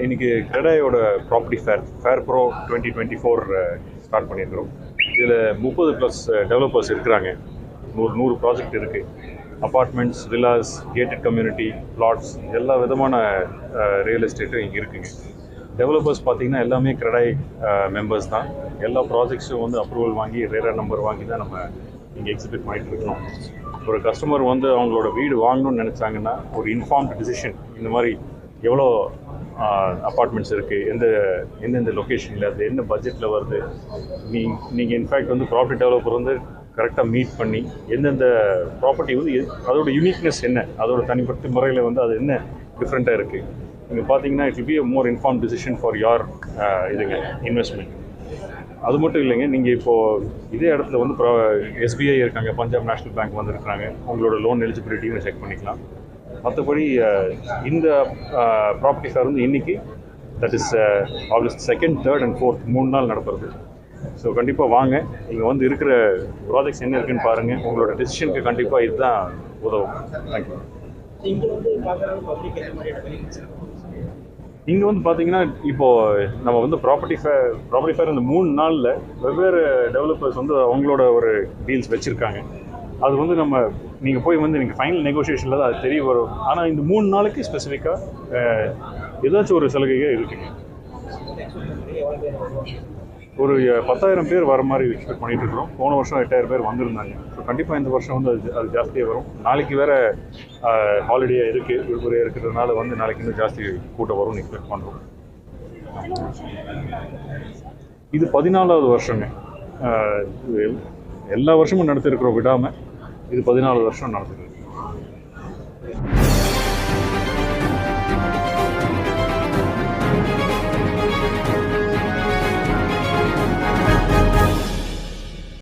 இன்னைக்கு கிரெடாயோட property fair pro 2024 start பண்ணியிருக்கிறோம். இதில் 30+ டெவலப்பர்ஸ் இருக்கிறாங்க. 100 ப்ராஜெக்ட் இருக்குது. Apartments, villas, gated community, plots, எல்லா விதமான ரியல் எஸ்டேட்டும் இங்கே இருக்குங்க. டெவலப்பர்ஸ் பார்த்திங்கன்னா எல்லாமே கிரெடாய் மெம்பர்ஸ் தான். எல்லா ப்ராஜெக்ட்ஸும் வந்து அப்ரூவல் வாங்கி ரேரா நம்பர் வாங்கி தான் நம்ம இங்கே எக்ஸிபிட் பண்ணிகிட்டு இருக்கணும். ஒரு கஸ்டமர் வந்து அவங்களோட வீடு வாங்கணும்னு நினச்சாங்கன்னா ஒரு இன்ஃபார்ம்டு டிசிஷன், இந்த மாதிரி எவ்வளோ அப்பார்ட்மெண்ட்ஸ் இருக்குது, எந்தெந்த லொக்கேஷனில், அது என்ன பட்ஜெட்டில் வருது, நீங்கள் இன்ஃபேக்ட் வந்து ப்ராப்பர்ட்டி டெவலப்பர் வந்து கரெக்டாக மீட் பண்ணி எந்தெந்த ப்ராப்பர்ட்டி வந்து அதோட யூனிக்னஸ் என்ன, அதோட தனிப்பட்ட முறையில் வந்து அது என்ன டிஃப்ரெண்ட்டாக இருக்குது, நீங்கள் பார்த்தீங்கன்னா it will be more inform decision for யார் இதுங்க இன்வெஸ்ட்மெண்ட். அது மட்டும் இல்லைங்க, நீங்கள் இப்போது இதே இடத்துல வந்து SBI இருக்காங்க, பஞ்சாப் நேஷ்னல் பேங்க் வந்துருக்காங்க, உங்களோட லோன் எலிஜிபிலிட்டியும் செக் பண்ணிக்கலாம். மற்றபடி இந்த ப்ராப்பர்ட்டி ஃபேர் வந்து இன்றைக்கி, that is August 2nd, 3rd and 4th 3 நாள் நடக்கிறது. ஸோ கண்டிப்பாக வாங்க, இங்கே வந்து இருக்கிற ப்ராஜெக்ட்ஸ் என்ன இருக்குன்னு பாருங்கள். உங்களோட டெசிஷனுக்கு கண்டிப்பாக இதுதான் உதவும். தேங்க்யூ. இங்கே வந்து பார்த்தீங்கன்னா இப்போது நம்ம வந்து ப்ராப்பர்ட்டி ஃபேர் இந்த 3 நாளில் வெவ்வேறு டெவலப்பர்ஸ் வந்து அவங்களோட ஒரு டீல்ஸ் வச்சுருக்காங்க. அது வந்து நீங்கள் போய் வந்து நீங்கள் ஃபைனல் நெகோசியேஷனில் தான் அது தெரிய வரும். ஆனால் இந்த 3 நாளுக்கு ஸ்பெசிஃபிக்காக ஏதாச்சும் ஒரு சலுகைகள் இருக்குங்க. ஒரு 10,000 பேர் வர மாதிரி எக்ஸ்பெக்ட் பண்ணிட்டு இருக்கிறோம். போன வருஷம் 8,000 பேர் வந்திருந்தாங்க. ஸோ கண்டிப்பாக இந்த வருஷம் வந்து அது ஜாஸ்தியாக வரும். நாளைக்கு வேறு ஹாலிடே இருக்குது, விடுமுறை இருக்கிறதுனால வந்து நாளைக்கு இன்னும் ஜாஸ்தி கூட்டம் வரும்னு எக்ஸ்பெக்ட் பண்ணுறோம். இது 14வது வருஷங்க. எல்லா வருஷமும் நடத்திருக்கிறோம் விடாமல். இது 14வது வருஷம் நடத்துகிறது.